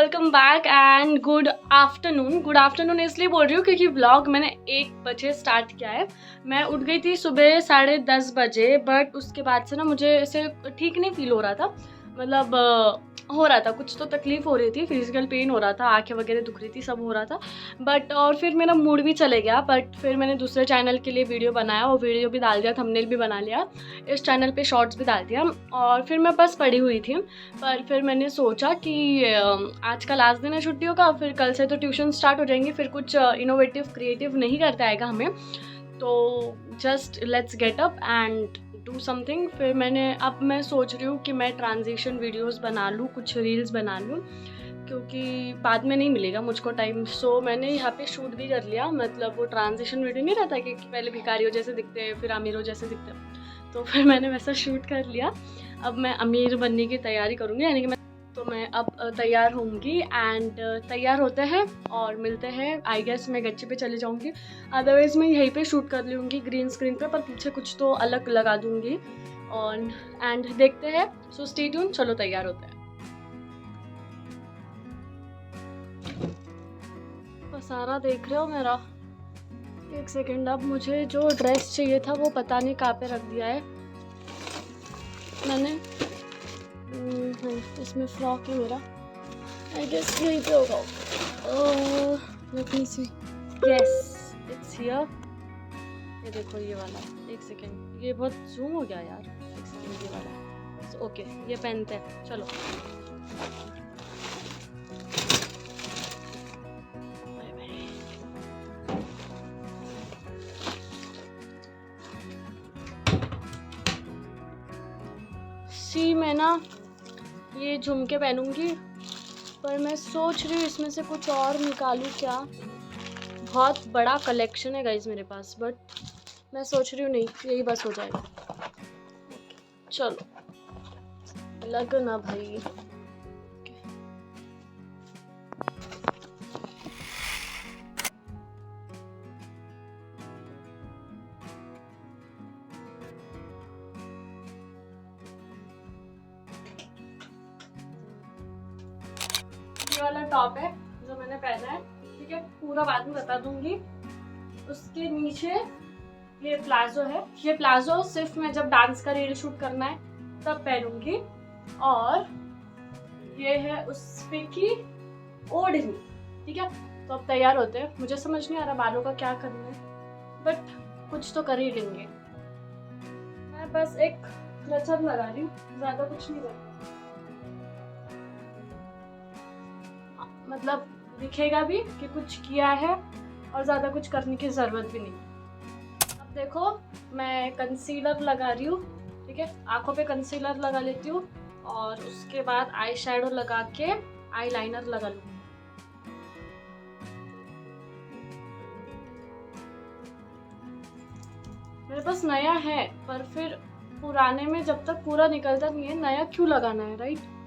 Welcome back and good afternoon इसलिए बोल रही हूँ क्योंकि व्लॉग मैंने 1 बजे स्टार्ट किया है। मैं उठ गई थी सुबह 10:30 बजे, बट उसके बाद से ना मुझे ऐसे ठीक नहीं फील हो रहा था। मतलब हो रहा था, कुछ तो तकलीफ़ हो रही थी, फिजिकल पेन हो रहा था, आंखें वगैरह दुख रही थी, सब हो रहा था। बट और फिर मेरा मूड भी चले गया। बट फिर मैंने दूसरे चैनल के लिए वीडियो बनाया, वो वीडियो भी डाल दिया, थंबनेल भी बना लिया, इस चैनल पे शॉर्ट्स भी डाल दिया। और फिर मैं बस पड़ी हुई थी। पर फिर मैंने सोचा कि आज का लास्ट दिन है छुट्टियों का, फिर कल से तो ट्यूशन स्टार्ट हो जाएंगी, फिर कुछ इनोवेटिव क्रिएटिव नहीं करता आएगा हमें, तो just let's get up and do something. फिर मैं सोच रही हूँ कि मैं ट्रांजिशन वीडियोस बना लूँ, कुछ रील्स बना लूँ, क्योंकि बाद में नहीं मिलेगा मुझको टाइम। सो मैंने यहाँ पे शूट भी कर लिया। मतलब वो ट्रांजिशन वीडियो नहीं रहता कि पहले भिखारियों जैसे दिखते हैं फिर अमीरों जैसे दिखते हैं, तो फिर मैंने वैसा शूट कर लिया। अब मैं अमीर बनने की तैयारी करूँगी, यानी कि मैं अब तैयार होंगी एंड तैयार होते हैं और मिलते हैं। आई गेस मैं गच्ची पे चली जाऊँगी, अदरवाइज़ मैं यहीं पे शूट कर लूँगी ग्रीन स्क्रीन पे, पर पीछे कुछ तो अलग लगा दूँगी और एंड देखते हैं। सो स्टे ट्यून, चलो तैयार होते हैं। पसारा देख रहे हो मेरा? एक सेकेंड, अब मुझे जो ड्रेस चाहिए था वो पता नहीं कहाँ पे रख दिया है मैंने। इसमें फ्रॉक है मेरा, आई गेस यहीं पे होगा। Let me see, yes it's here. ये देखो ये वाला, एक सेकेंड, ये बहुत जूम हो गया यार, एक सेकेंड, ये वाला ओके, ये पहनते हैं, चलो। सी मैं ना ये झुमके पहनूंगी, पर मैं सोच रही हूँ इसमें से कुछ और निकालूँ क्या। बहुत बड़ा कलेक्शन है गाइस मेरे पास, बट मैं सोच रही हूँ नहीं, यही बस हो जाएगा। चलो लगना भाई। ये वाला टॉप है जो मैंने पहना है, ठीक है, पूरा बाद में बता दूंगी। उसके नीचे ये प्लाजो है, ये प्लाजो सिर्फ मैं जब डांस का रील शूट करना है तब पहनूंगी। और ये है उस पे की ओढ़नी, ठीक है। तो अब तैयार होते हैं, मुझे समझ नहीं आ रहा बालों का क्या करना है, बट कुछ तो कर ही लेंगे। मैं बस एक क्लचर लगा रही हूँ, ज्यादा कुछ नहीं करना, मतलब दिखेगा भी कि कुछ किया है और ज़्यादा कुछ करने की ज़रूरत भी नहीं। अब देखो मैं कंसीलर लगा रही हूँ, ठीक है, आंखों पे कंसीलर लगा लेती हूँ और उसके बाद आई शैडो लगा के आई लाइनर लगा लूँगी। मेरे पास नया है, पर फिर पुराने में जब तक पूरा निकलता नहीं है, नया क्यों लगाना है, राइट।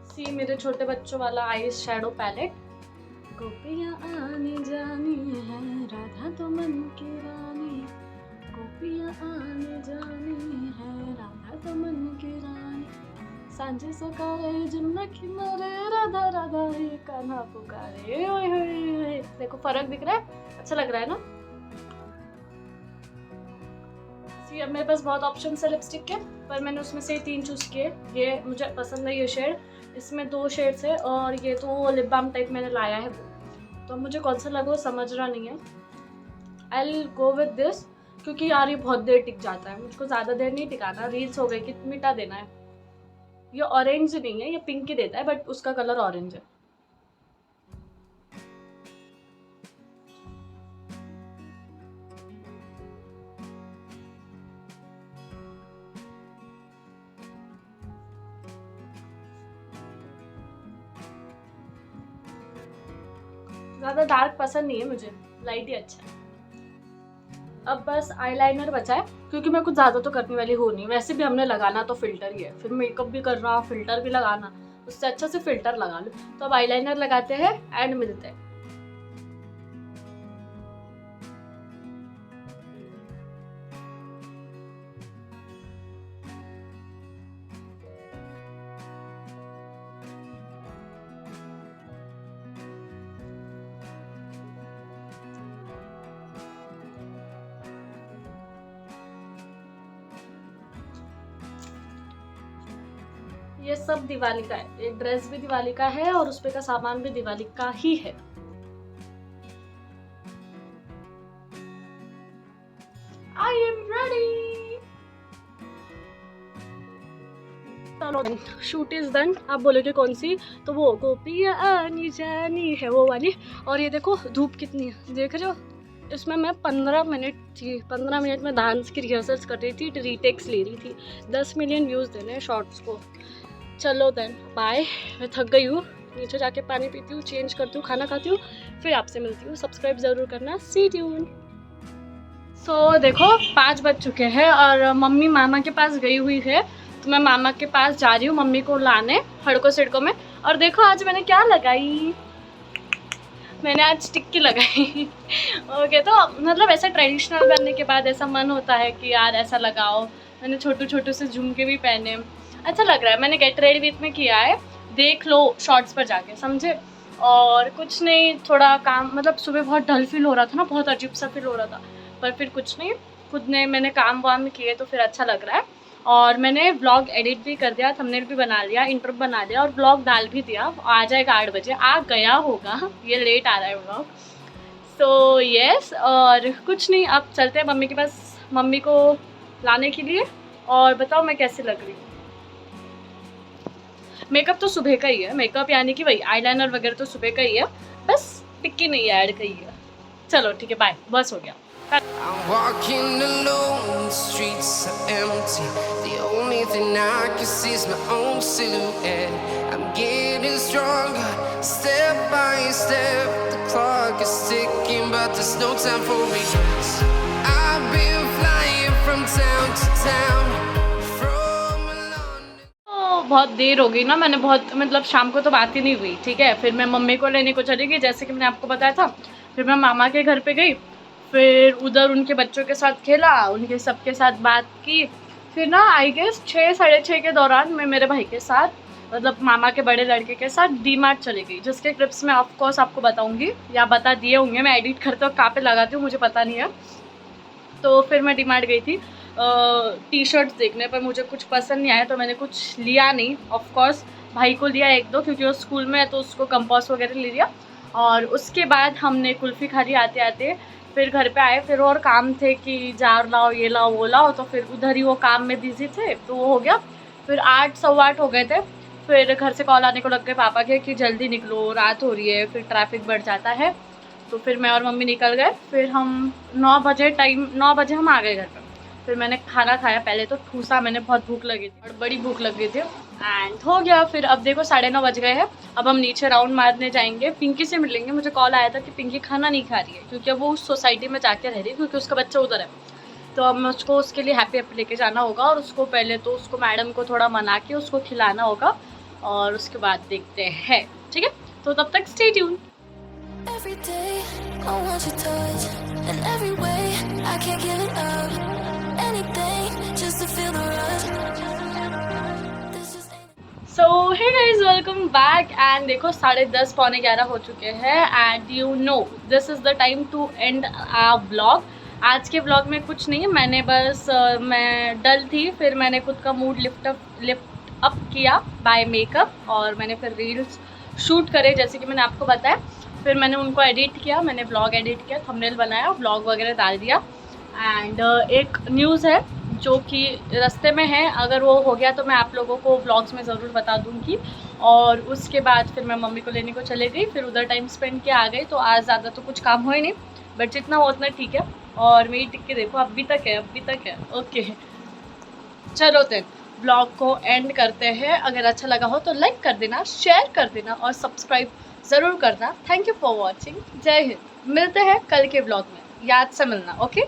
सी मेरे छोटे बच्चों वाला आई शैडो पैलेट। गोपियाँ आने जानी है राधा तो मन की रानी, गोपियाँ आने जानी है राधा तो मन की रानी, सांझे सकारे जमुना किनारे राधा राधा रे कान्हा पुकारे, ओए होए। देखो फर्क दिख रहा है, अच्छा लग रहा है ना। सी अब मेरे पास बहुत ऑप्शन है लिपस्टिक के, पर मैंने उसमें से 3 चूज़ किए। ये मुझे पसंद है ये शेड, इसमें 2 शेड्स है और ये तो लिप बाम टाइप मैंने लाया है, तो मुझे कौन सा लगा समझ रहा नहीं है। I will go with this, क्योंकि यार ये बहुत देर टिक जाता है, मुझको ज़्यादा देर नहीं टिकाना, रील्स हो गई कि मिटा देना है। ये ऑरेंज नहीं है, ये पिंक ही देता है, बट उसका कलर ऑरेंज है। ज़्यादा डार्क पसंद नहीं है मुझे, लाइट ही अच्छा है। अब बस आईलाइनर बचा है, क्योंकि मैं कुछ ज़्यादा तो करने वाली हूँ नहीं, वैसे भी हमने लगाना तो फिल्टर ही है, फिर मेकअप भी करना फिल्टर भी लगाना, उससे अच्छा से फिल्टर लगा लो। तो अब आईलाइनर लगाते हैं एंड मिलते हैं। ये सब दिवाली का है, एक ड्रेस भी दिवाली का है और उस पे का सामान भी दिवाली का ही है। I am ready. चलो शूट इज डन। आप बोलोगे कौन सी, तो वो गोपियाँ आनी जानी है वो वाली। और ये देखो धूप कितनी है, देख रहे हो। इसमें मैं 15 मिनट थी, 15 मिनट में डांस की रिहर्सल्स कर रही थी, रीटेक्स ले रही थी। 10 मिलियन व्यूज़ देने हैं शॉर्ट्स को। चलो देन बाय, मैं थक गई हूँ। नीचे जाके पानी पीती हूँ, चेंज करती हूँ, खाना खाती हूँ, फिर आपसे मिलती हूँ। सब्सक्राइब ज़रूर करना, सी ट्यून। सो देखो 5 बज चुके हैं और मम्मी मामा के पास गई हुई है, तो मैं मामा के पास जा रही हूँ मम्मी को लाने हड़कों सिड़कों में। और देखो आज मैंने क्या लगाई, मैंने आज टिक्की लगाई। ओके, तो मतलब ऐसा ट्रेडिशनल करने के बाद ऐसा मन होता है कि यार ऐसा लगाओ। मैंने छोटू छोटू से झुमके भी पहने, अच्छा लग रहा है। मैंने गेट रेडी विथ में किया है, देख लो शॉर्ट्स पर जाके, समझे। और कुछ नहीं, थोड़ा काम, मतलब सुबह बहुत डल फील हो रहा था ना, बहुत अजीब सा फील हो रहा था, पर फिर कुछ नहीं, खुद ने मैंने काम वाम किए तो फिर अच्छा लग रहा है। और मैंने व्लॉग एडिट भी कर दिया, थंबनेल भी बना लिया, इंट्रो बना दिया और व्लॉग डाल भी दिया। आ जाएगा 8 बजे, आ गया होगा, ये लेट आ रहा है व्लॉग। सो यस, और कुछ नहीं, अब चलते हैं मम्मी के पास मम्मी को लाने के लिए। और बताओ मैं कैसे लग रही हूँ। मेकअप तो सुबह का ही है, मेकअप यानी कि वही आईलाइनर वगैरह तो सुबह का ही है, बस टिक्की नहीं ऐड की है। चलो ठीक है, बाय, बस हो गया। I'm walking alone, the streets are empty. The only thing I can see is my own silhouette. I'm getting stronger, step by step. The clock is ticking, but there's no time for me. I've been flying from town to town, from London. तो बहुत देर हो गई ना, मैंने बहुत, मतलब शाम को तो बात ही नहीं हुई, ठीक है। फिर मैं मम्मी को लेने को चली गई, जैसे कि मैंने आपको बताया था। फिर मैं मामा के घर पे गई, फिर उधर उनके बच्चों के साथ खेला, उनके सबके साथ बात की। फिर ना आई गेस 6 साढ़े 6 के दौरान मैं मेरे भाई के साथ, मतलब मामा के बड़े लड़के के साथ डी-मार्ट चली गई, जिसके क्लिप्स मैं ऑफ कोर्स आपको बताऊंगी, या बता दिए होंगे। मैं एडिट करते वक्त कहाँ पे लगाती हूँ मुझे पता नहीं है। तो फिर मैं डी-मार्ट गई थी टी शर्ट्स देखने, पर मुझे कुछ पसंद नहीं आया तो मैंने कुछ लिया नहीं। ऑफ कोर्स भाई को लिया 1-2, क्योंकि वो स्कूल में है तो उसको कंपास वगैरह ले लिया। और उसके बाद हमने कुल्फ़ी खा ली आते आते। फिर घर पे आए, फिर और काम थे कि जार लाओ, ये लाओ, वो लाओ, तो फिर उधर ही वो काम में बिजी थे, तो वो हो गया। फिर 8 सवा 8 हो गए थे। फिर घर से कॉल आने को लग गए पापा के कि जल्दी निकलो, रात हो रही है, फिर ट्रैफिक बढ़ जाता है। तो फिर मैं और मम्मी निकल गए। फिर हम 9 बजे हम आ गए घर पर। फिर मैंने खाना खाया, पहले तो ठूसा मैंने, बहुत भूख लगी थी और बड़ी भूख लग गई थी, एंड हो गया। फिर अब देखो 9:30 बज गए हैं। अब हम नीचे राउंड मारने जाएंगे, पिंकी से मिलेंगे। मुझे कॉल आया था कि पिंकी खाना नहीं खा रही है, क्योंकि वो उस सोसाइटी में जाके रह रही है, क्योंकि उसका बच्चा उधर है। तो अब मुझको उसके लिए हैप्पी हैप्पी लेके जाना होगा, और उसको पहले तो उसको मैडम को थोड़ा मना के उसको खिलाना होगा, और उसके बाद देखते हैं, ठीक है। तो तब तक stay tune. Every day I want your touch, and every way I can't give it up. Anything just to feel the rush. This just ain't. So hey guys, welcome back. And देखो 10:30 पौने 11 हो चुके हैं, and you know this is the time to end a vlog. आज के vlog में कुछ नहीं, मैंने बस मैं डल थी, फिर मैंने खुद का मूड लिफ्ट अप किया बाय मेकअप, और मैंने फिर रील्स शूट करे, जैसे कि मैंने आपको बताया। फिर मैंने उनको एडिट किया, मैंने व्लॉग एडिट किया, थंबनेल बनाया, व्लॉग वगैरह डाल दिया। एंड एक न्यूज़ है जो कि रास्ते में है, अगर वो हो गया तो मैं आप लोगों को व्लॉग्स में ज़रूर बता दूँगी। और उसके बाद फिर मैं मम्मी को लेने को चले गई, फिर उधर टाइम स्पेंड किया, आ गई। तो आज ज़्यादा तो कुछ काम हो ही नहीं, बट जितना हो उतना ठीक है। और मेरी टिक्की देखो अभी तक है, ओके। चलो तो ब्लॉग को एंड करते हैं। अगर अच्छा लगा हो तो लाइक कर देना, शेयर कर देना और सब्सक्राइब ज़रूर करना। Thank you for watching. जय हिंद। मिलते हैं कल के ब्लॉग में, याद से मिलना, ओके।